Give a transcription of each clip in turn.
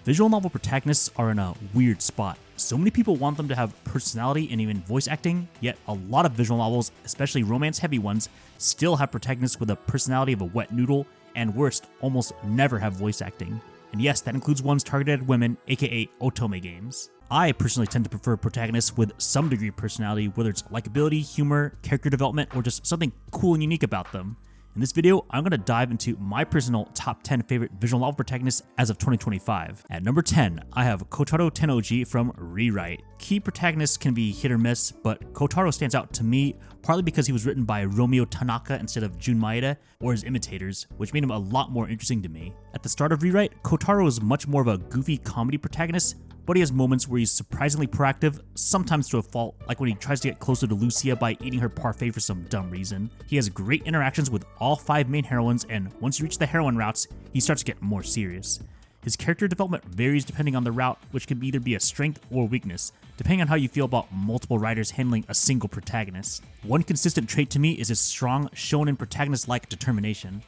Visual novel protagonists are in a weird spot. So many people want them to have personality and even voice acting, yet a lot of visual novels, especially romance-heavy ones, still have protagonists with a personality of a wet noodle, and worst, almost never have voice acting. And yes, that includes ones targeted at women, aka otome games. I personally tend to prefer protagonists with some degree of personality, whether it's likability, humor, character development, or just something cool and unique about them. In this video, I'm going to dive into my personal top 10 favorite visual novel protagonists as of 2025. At number 10, I have Kotarou Tennouji from Rewrite. Key protagonists can be hit or miss, but Kotarou stands out to me partly because he was written by Romeo Tanaka instead of Jun Maeda or his imitators, which made him a lot more interesting to me. At the start of Rewrite, Kotarou is much more of a goofy comedy protagonist, but he has moments where he's surprisingly proactive, sometimes to a fault, like when he tries to get closer to Lucia by eating her parfait for some dumb reason. He has great interactions with all 5 main heroines, and once you reach the heroine routes, he starts to get more serious. His character development varies depending on the route, which can either be a strength or weakness, depending on how you feel about multiple writers handling a single protagonist. One consistent trait to me is his strong shonen protagonist-like determination.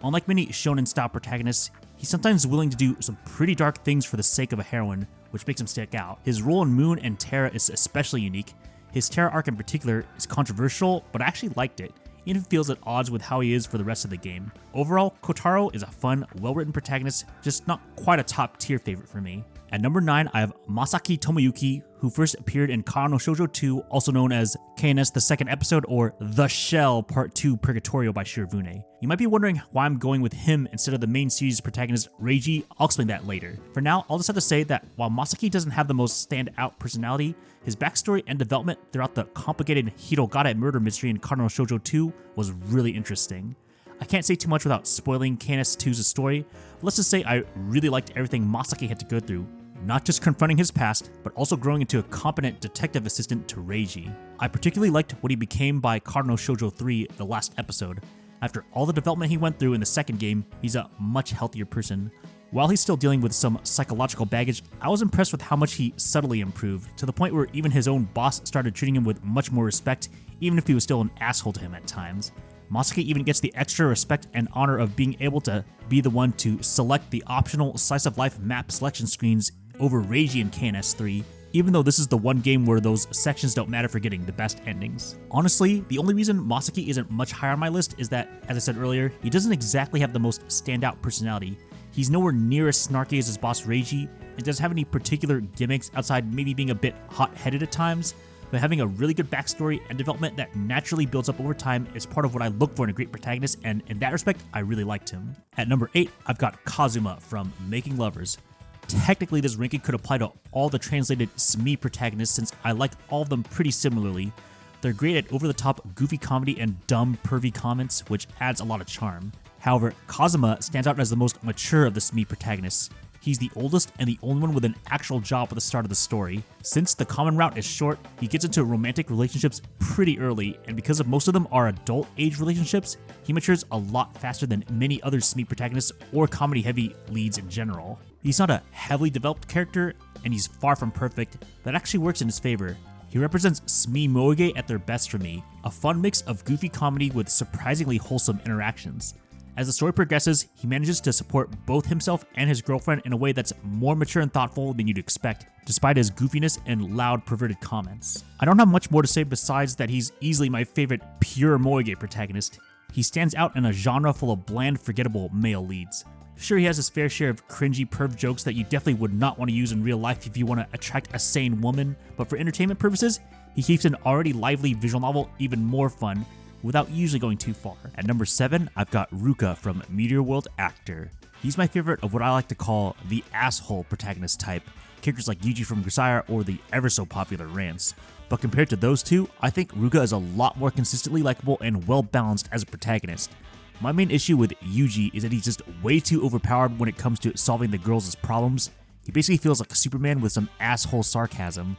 Unlike many shonen-style protagonists, he's sometimes willing to do some pretty dark things for the sake of a heroine, which makes him stick out. His role in Moon and Terra is especially unique. His Terra arc in particular is controversial, but I actually liked it, even if it feels at odds with how he is for the rest of the game. Overall, Kotarou is a fun, well-written protagonist, just not quite a top-tier favorite for me. At number 9, I have Masaki Tomoyuki, who first appeared in Kara no Shoujo 2, also known as KNS the Second Episode or The Shell Part 2 Purgatorio by Shirobune. You might be wondering why I'm going with him instead of the main series protagonist Reiji. I'll explain that later. For now, I'll just have to say that while Masaki doesn't have the most stand-out personality, his backstory and development throughout the complicated Hirogata murder mystery in Kara no Shoujo 2 was really interesting. I can't say too much without spoiling KNS 2's story, but let's just say I really liked everything Masaki had to go through. Not just confronting his past, but also growing into a competent detective assistant to Reiji. I particularly liked what he became by Kara no Shoujo 3, the last episode. After all the development he went through in the second game, he's a much healthier person. While he's still dealing with some psychological baggage, I was impressed with how much he subtly improved, to the point where even his own boss started treating him with much more respect, even if he was still an asshole to him at times. Masaki even gets the extra respect and honor of being able to be the one to select the optional slice-of-life map selection screens over Reiji in KNS 3, even though this is the one game where those sections don't matter for getting the best endings. Honestly, the only reason Masaki isn't much higher on my list is that, as I said earlier, he doesn't exactly have the most standout personality. He's nowhere near as snarky as his boss Reiji, and doesn't have any particular gimmicks outside maybe being a bit hot-headed at times, but having a really good backstory and development that naturally builds up over time is part of what I look for in a great protagonist, and in that respect, I really liked him. At number 8, I've got Kazuma from Making Lovers. Technically, this ranking could apply to all the translated SME protagonists since I like all of them pretty similarly. They're great at over-the-top goofy comedy and dumb pervy comments, which adds a lot of charm. However, Kazuma stands out as the most mature of the SME protagonists. He's the oldest and the only one with an actual job at the start of the story. Since the common route is short, he gets into romantic relationships pretty early, and because of most of them are adult-age relationships, he matures a lot faster than many other SME protagonists or comedy-heavy leads in general. He's not a heavily developed character, and he's far from perfect. That actually works in his favor. He represents SME moege at their best for me, a fun mix of goofy comedy with surprisingly wholesome interactions. As the story progresses, he manages to support both himself and his girlfriend in a way that's more mature and thoughtful than you'd expect, despite his goofiness and loud, perverted comments. I don't have much more to say besides that he's easily my favorite pure moege protagonist. He stands out in a genre full of bland, forgettable male leads. Sure, he has his fair share of cringy perv jokes that you definitely would not want to use in real life if you want to attract a sane woman, but for entertainment purposes, he keeps an already lively visual novel even more fun, without usually going too far. At number 7, I've got Ruka from Meteor World Actor. He's my favorite of what I like to call the asshole protagonist type, characters like Yuji from Grisire or the ever so popular Rance. But compared to those two, I think Ruka is a lot more consistently likable and well balanced as a protagonist. My main issue with Yuji is that he's just way too overpowered when it comes to solving the girls' problems. He basically feels like a Superman with some asshole sarcasm.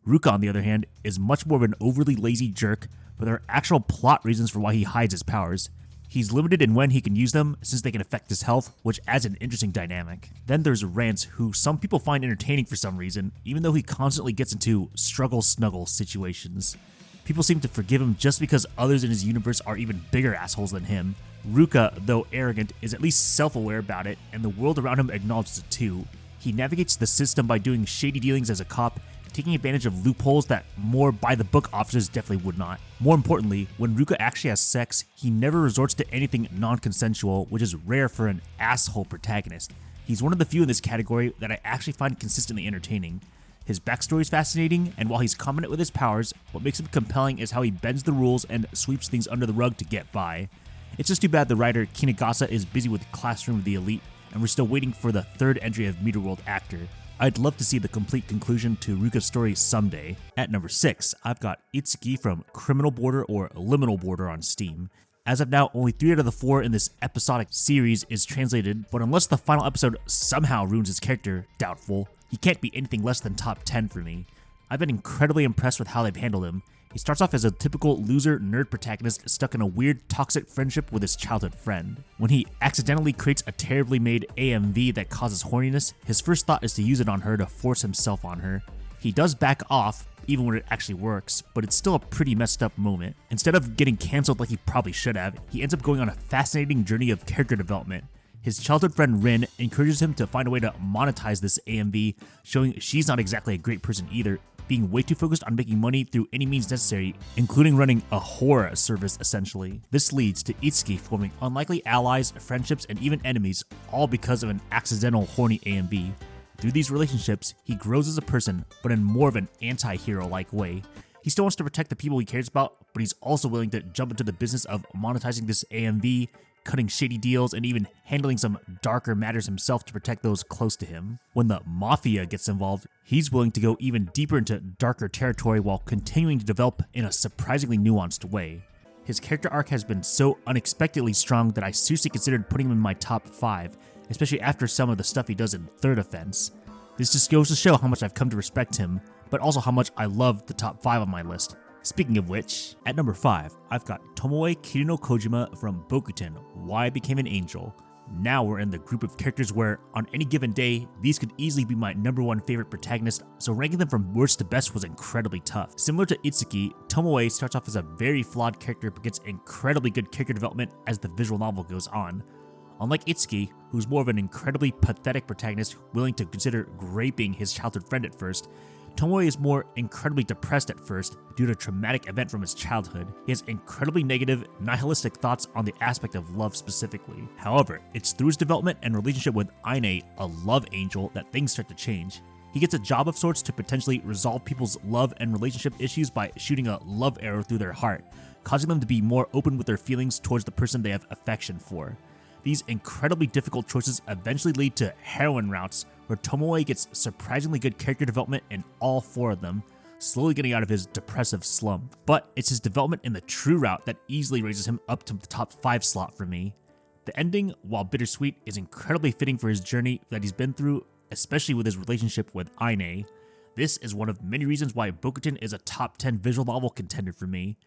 Ruka, on the other hand, is much more of an overly lazy jerk, but there are actual plot reasons for why he hides his powers. He's limited in when he can use them, since they can affect his health, which adds an interesting dynamic. Then there's Rance, who some people find entertaining for some reason, even though he constantly gets into struggle-snuggle situations. People seem to forgive him just because others in his universe are even bigger assholes than him. Ruka, though arrogant, is at least self-aware about it, and the world around him acknowledges it too. He navigates the system by doing shady dealings as a cop, taking advantage of loopholes that more by-the-book officers definitely would not. More importantly, when Ruka actually has sex, he never resorts to anything non-consensual, which is rare for an asshole protagonist. He's one of the few in this category that I actually find consistently entertaining. His backstory is fascinating, and while he's competent with his powers, what makes him compelling is how he bends the rules and sweeps things under the rug to get by. It's just too bad the writer Kinigasa is busy with Classroom of the Elite, and we're still waiting for the third entry of Meteor World Actor. I'd love to see the complete conclusion to Ruka's story someday. At number 6, I've got Itsuki from Criminal Border or Liminal Border on Steam. As of now, only 3 out of the 4 in this episodic series is translated, but unless the final episode somehow ruins his character, doubtful, he can't be anything less than top 10 for me. I've been incredibly impressed with how they've handled him. He starts off as a typical loser nerd protagonist stuck in a weird toxic friendship with his childhood friend. When he accidentally creates a terribly made AMV that causes horniness, his first thought is to use it on her to force himself on her. He does back off, even when it actually works, but it's still a pretty messed up moment. Instead of getting cancelled like he probably should have, he ends up going on a fascinating journey of character development. His childhood friend Rin encourages him to find a way to monetize this AMV, showing she's not exactly a great person either, being way too focused on making money through any means necessary, including running a horror service essentially. This leads to Itsuki forming unlikely allies, friendships, and even enemies, all because of an accidental horny AMV. Through these relationships, he grows as a person, but in more of an anti-hero-like way. He still wants to protect the people he cares about, but he's also willing to jump into the business of monetizing this AMV, cutting shady deals, and even handling some darker matters himself to protect those close to him. When the Mafia gets involved, he's willing to go even deeper into darker territory while continuing to develop in a surprisingly nuanced way. His character arc has been so unexpectedly strong that I seriously considered putting him in my top 5, especially after some of the stuff he does in Third Offense. This just goes to show how much I've come to respect him, but also how much I love the top 5 on my list. Speaking of which, at number 5, I've got Tomoe Kirinokojima from Bokuten, Why I Became an Angel. Now we're in the group of characters where, on any given day, these could easily be my number 1 favorite protagonist, so ranking them from worst to best was incredibly tough. Similar to Itsuki, Tomoe starts off as a very flawed character but gets incredibly good character development as the visual novel goes on. Unlike Itsuki, who's more of an incredibly pathetic protagonist willing to consider raping his childhood friend at first, Tomoe is more incredibly depressed at first due to a traumatic event from his childhood. He has incredibly negative, nihilistic thoughts on the aspect of love specifically. However, it's through his development and relationship with Ange, a love angel, that things start to change. He gets a job of sorts to potentially resolve people's love and relationship issues by shooting a love arrow through their heart, causing them to be more open with their feelings towards the person they have affection for. These incredibly difficult choices eventually lead to heroine routes, where Tomoe gets surprisingly good character development in all 4 of them, slowly getting out of his depressive slump. But it's his development in the true route that easily raises him up to the top 5 slot for me. The ending, while bittersweet, is incredibly fitting for his journey that he's been through, especially with his relationship with Aine. This is one of many reasons why Bokuten is a top 10 visual novel contender for me.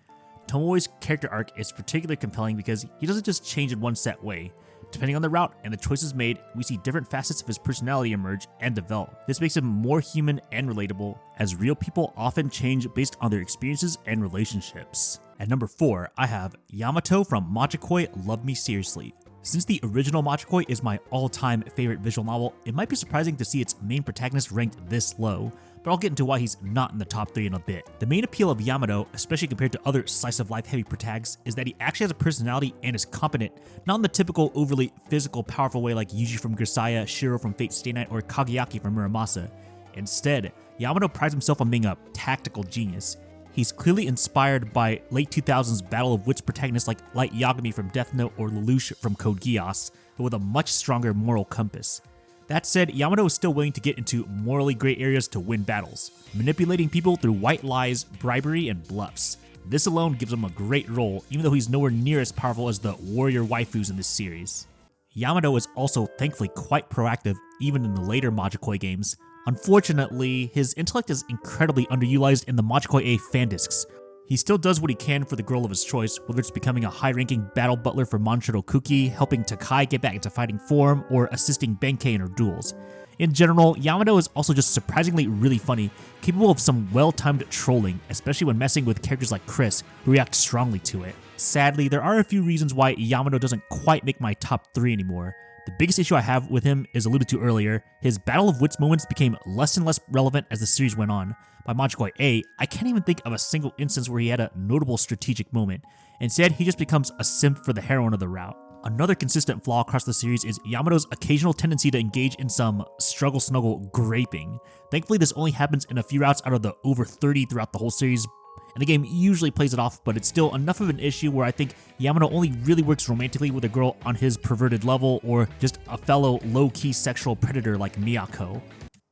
Tomoe's character arc is particularly compelling because he doesn't just change in one set way. Depending on the route and the choices made, we see different facets of his personality emerge and develop. This makes him more human and relatable, as real people often change based on their experiences and relationships. At number 4, I have Yamato from Machikoi Love Me Seriously. Since the original Machikoi is my all-time favorite visual novel, it might be surprising to see its main protagonist ranked this low, but I'll get into why he's not in the top 3 in a bit. The main appeal of Yamato, especially compared to other slice-of-life heavy protags, is that he actually has a personality and is competent, not in the typical overly physical, powerful way like Yuji from Grisaya, Shiro from Fate Stay Night, or Kageyaki from Muramasa. Instead, Yamato prides himself on being a tactical genius. He's clearly inspired by late 2000s Battle of Wits protagonists like Light Yagami from Death Note or Lelouch from Code Geass, but with a much stronger moral compass. That said, Yamato is still willing to get into morally gray areas to win battles, manipulating people through white lies, bribery, and bluffs. This alone gives him a great role, even though he's nowhere near as powerful as the warrior waifus in this series. Yamato is also thankfully quite proactive, even in the later Machikoi games. Unfortunately, his intellect is incredibly underutilized in the Machikoi A fan discs. He still does what he can for the girl of his choice, whether it's becoming a high-ranking battle butler for Manchiro Kuki, helping Takai get back into fighting form, or assisting Benkei in her duels. In general, Yamato is also just surprisingly really funny, capable of some well-timed trolling, especially when messing with characters like Chris, who react strongly to it. Sadly, there are a few reasons why Yamato doesn't quite make my top 3 anymore, The biggest issue I have with him is alluded to earlier. His battle of wits moments became less and less relevant as the series went on. By Majikoi A, I can't even think of a single instance where he had a notable strategic moment. Instead, he just becomes a simp for the heroine of the route. Another consistent flaw across the series is Yamato's occasional tendency to engage in some struggle-snuggle graping. Thankfully, this only happens in a few routes out of the over 30 throughout the whole series, and the game usually plays it off, but it's still enough of an issue where I think Yamato only really works romantically with a girl on his perverted level or just a fellow low-key sexual predator like Miyako.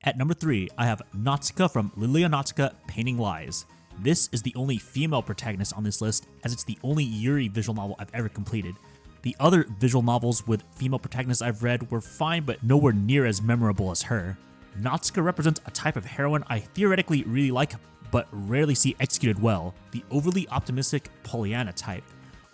At number 3, I have Natsuka from Lilia Natsuka Painting Lies. This is the only female protagonist on this list, as it's the only Yuri visual novel I've ever completed. The other visual novels with female protagonists I've read were fine, but nowhere near as memorable as her. Natsuka represents a type of heroine I theoretically really like, but rarely see executed well, the overly optimistic Pollyanna type.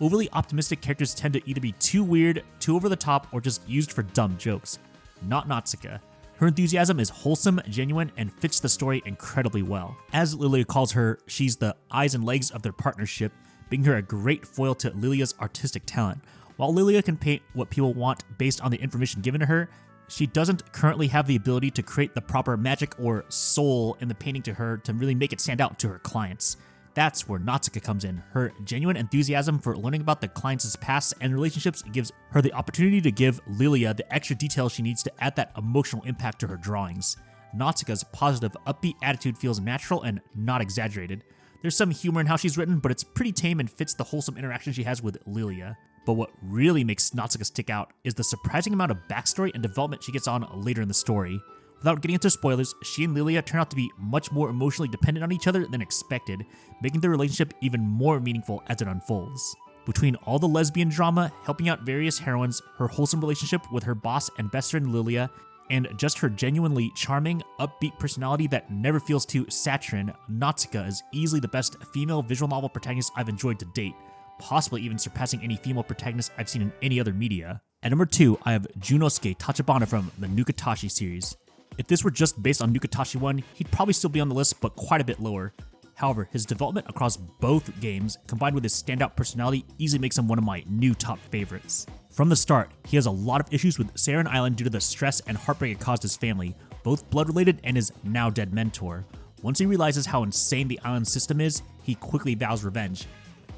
Overly optimistic characters tend to either be too weird, too over the top, or just used for dumb jokes. Not Natsuka. Her enthusiasm is wholesome, genuine, and fits the story incredibly well. As Lilia calls her, she's the eyes and legs of their partnership, making her a great foil to Lilia's artistic talent. While Lilia can paint what people want based on the information given to her, she doesn't currently have the ability to create the proper magic or soul in the painting to her to really make it stand out to her clients. That's where Natsuka comes in. Her genuine enthusiasm for learning about the clients' past and relationships gives her the opportunity to give Lilia the extra details she needs to add that emotional impact to her drawings. Natsuka's positive, upbeat attitude feels natural and not exaggerated. There's some humor in how she's written, but it's pretty tame and fits the wholesome interaction she has with Lilia. But what really makes Natsuka stick out is the surprising amount of backstory and development she gets on later in the story. Without getting into spoilers, she and Lilia turn out to be much more emotionally dependent on each other than expected, making their relationship even more meaningful as it unfolds. Between all the lesbian drama, helping out various heroines, her wholesome relationship with her boss and best friend Lilia, and just her genuinely charming, upbeat personality that never feels too saccharine, Natsuka is easily the best female visual novel protagonist I've enjoyed to date, possibly even surpassing any female protagonist I've seen in any other media. At number 2, I have Junnosuke Tachibana from the Nukatashi series. If this were just based on Nukatashi 1, he'd probably still be on the list, but quite a bit lower. However, his development across both games, combined with his standout personality, easily makes him one of my new top favorites. From the start, he has a lot of issues with Seirin Island due to the stress and heartbreak it caused his family, both blood-related and his now-dead mentor. Once he realizes how insane the island system is, he quickly vows revenge,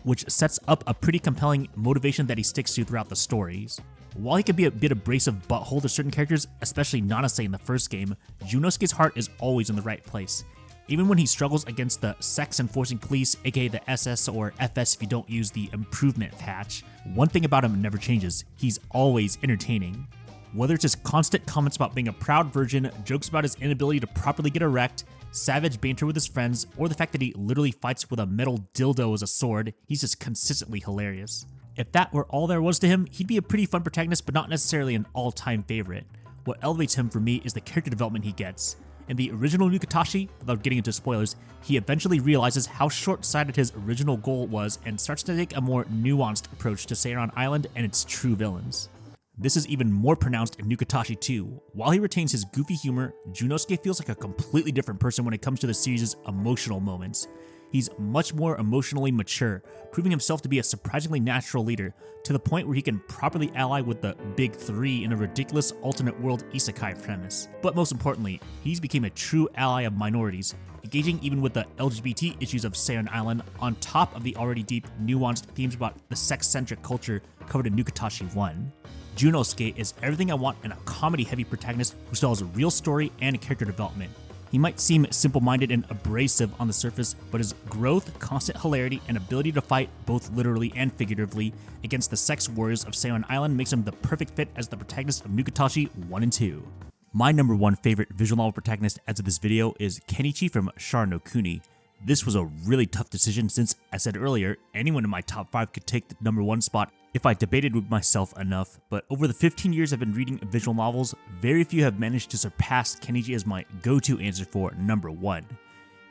which sets up a pretty compelling motivation that he sticks to throughout the stories. While he can be a bit abrasive butthole to certain characters, especially Nanase in the first game, Junnosuke's heart is always in the right place. Even when he struggles against the sex enforcing police, aka the SS or FS if you don't use the improvement patch, one thing about him never changes: he's always entertaining. Whether it's his constant comments about being a proud virgin, jokes about his inability to properly get erect, savage banter with his friends, or the fact that he literally fights with a metal dildo as a sword, he's just consistently hilarious. If that were all there was to him, he'd be a pretty fun protagonist, but not necessarily an all-time favorite. What elevates him for me is the character development he gets. In the original Nukatashi, without getting into spoilers, he eventually realizes how short-sighted his original goal was and starts to take a more nuanced approach to Seirin Island and its true villains. This is even more pronounced in Nukatashi 2. While he retains his goofy humor, Junnosuke feels like a completely different person when it comes to the series' emotional moments. He's much more emotionally mature, proving himself to be a surprisingly natural leader, to the point where he can properly ally with the Big Three in a ridiculous alternate world isekai premise. But most importantly, he's become a true ally of minorities, engaging even with the LGBT issues of Seirin Island, on top of the already deep, nuanced themes about the sex-centric culture covered in Nukatashi 1. Junnosuke is everything I want in a comedy-heavy protagonist who still has a real story and character development. He might seem simple-minded and abrasive on the surface, but his growth, constant hilarity, and ability to fight, both literally and figuratively, against the sex warriors of Seirin Island makes him the perfect fit as the protagonist of Nukatashi 1 and 2. My number 1 favorite visual novel protagonist as of this video is Kenichi from Shara no Kuni. This was a really tough decision since, as said earlier, anyone in my top 5 could take the number 1 spot if I debated with myself enough, but over the 15 years I've been reading visual novels, very few have managed to surpass Kenichi as my go-to answer for number 1.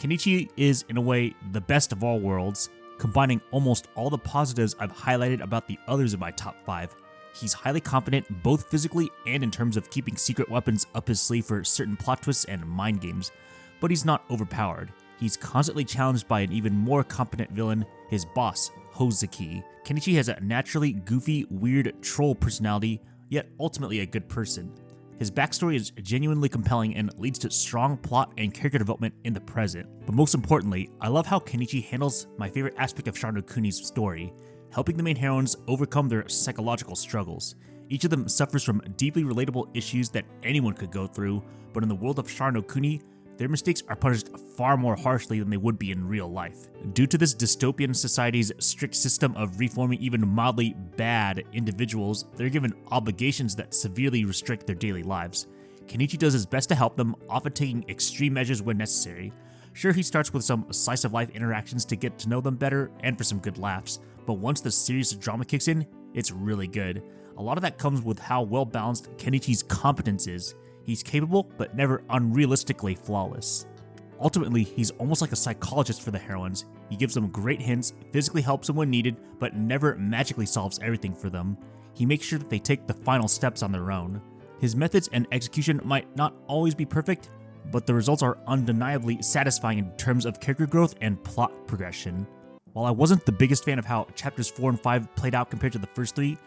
Kenichi is, in a way, the best of all worlds, combining almost all the positives I've highlighted about the others in my top 5. He's highly competent both physically and in terms of keeping secret weapons up his sleeve for certain plot twists and mind games, but he's not overpowered. He's constantly challenged by an even more competent villain, his boss, Hozaki. Kenichi has a naturally goofy, weird troll personality, yet ultimately a good person. His backstory is genuinely compelling and leads to strong plot and character development in the present. But most importantly, I love how Kenichi handles my favorite aspect of Shar no Kuni's story, helping the main heroines overcome their psychological struggles. Each of them suffers from deeply relatable issues that anyone could go through, but in the world of Shar no Kuni, their mistakes are punished far more harshly than they would be in real life. Due to this dystopian society's strict system of reforming even mildly bad individuals, they're given obligations that severely restrict their daily lives. Kenichi does his best to help them, often taking extreme measures when necessary. Sure, he starts with some slice-of-life interactions to get to know them better and for some good laughs, but once the serious drama kicks in, it's really good. A lot of that comes with how well-balanced Kenichi's competence is. He's capable, but never unrealistically flawless. Ultimately, he's almost like a psychologist for the heroines. He gives them great hints, physically helps them when needed, but never magically solves everything for them. He makes sure that they take the final steps on their own. His methods and execution might not always be perfect, but the results are undeniably satisfying in terms of character growth and plot progression. While I wasn't the biggest fan of how chapters 4 and 5 played out compared to the first 3,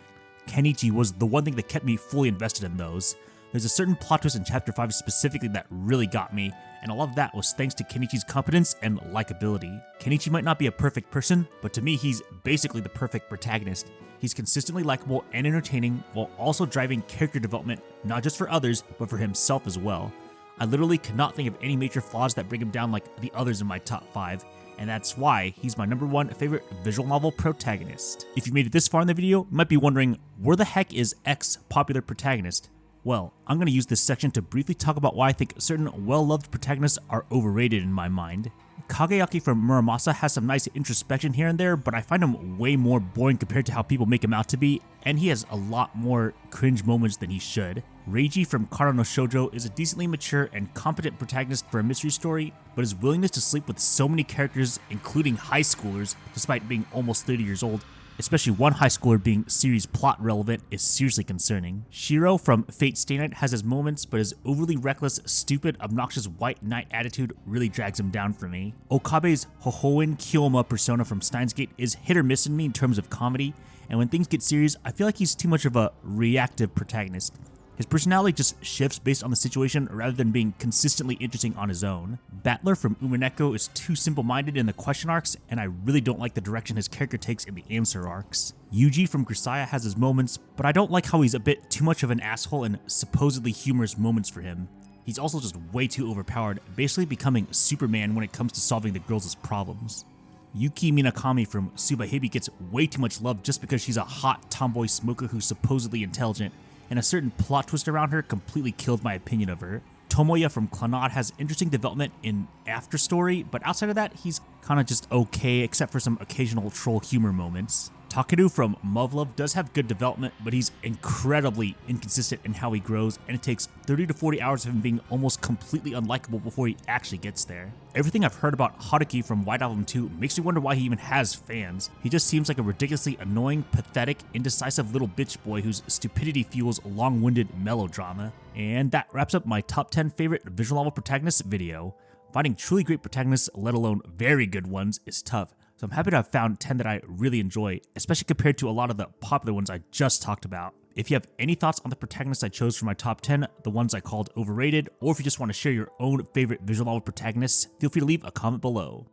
Kenichi was the one thing that kept me fully invested in those. There's a certain plot twist in chapter 5 specifically that really got me, and a lot of that was thanks to Kenichi's competence and likability. Kenichi might not be a perfect person, but to me he's basically the perfect protagonist. He's consistently likable and entertaining while also driving character development, not just for others, but for himself as well. I literally cannot think of any major flaws that bring him down like the others in my top 5, and that's why he's my #1 favorite visual novel protagonist. If you made it this far in the video, you might be wondering, where the heck is X popular protagonist? Well, I'm going to use this section to briefly talk about why I think certain well-loved protagonists are overrated in my mind. Kageyaki from Muramasa has some nice introspection here and there, but I find him way more boring compared to how people make him out to be, and he has a lot more cringe moments than he should. Reiji from Kara no Shoujo is a decently mature and competent protagonist for a mystery story, but his willingness to sleep with so many characters, including high schoolers, despite being almost 30 years old, especially one high schooler being series plot relevant, is seriously concerning. Shiro from Fate Stay Night has his moments, but his overly reckless, stupid, obnoxious white knight attitude really drags him down for me. Okabe's Hohoen Kyoma persona from Steins Gate is hit or miss in me in terms of comedy, and when things get serious, I feel like he's too much of a reactive protagonist. His personality just shifts based on the situation rather than being consistently interesting on his own. Battler from Umineko is too simple-minded in the question arcs, and I really don't like the direction his character takes in the answer arcs. Yuji from Grisaya has his moments, but I don't like how he's a bit too much of an asshole in supposedly humorous moments for him. He's also just way too overpowered, basically becoming Superman when it comes to solving the girls' problems. Yuki Minakami from Tsubahebi gets way too much love just because she's a hot tomboy smoker who's supposedly intelligent, and a certain plot twist around her completely killed my opinion of her. Tomoya from Clannad has interesting development in After Story, but outside of that, he's kinda just okay, except for some occasional troll humor moments. Takeru from Muv-Luv does have good development, but he's incredibly inconsistent in how he grows, and it takes 30 to 40 hours of him being almost completely unlikable before he actually gets there. Everything I've heard about Haruki from White Album 2 makes me wonder why he even has fans. He just seems like a ridiculously annoying, pathetic, indecisive little bitch boy whose stupidity fuels long-winded melodrama. And that wraps up my top 10 favorite visual novel protagonists video. Finding truly great protagonists, let alone very good ones, is tough. So I'm happy to have found 10 that I really enjoy, especially compared to a lot of the popular ones I just talked about. If you have any thoughts on the protagonists I chose for my top 10, the ones I called overrated, or if you just want to share your own favorite visual novel protagonists, feel free to leave a comment below.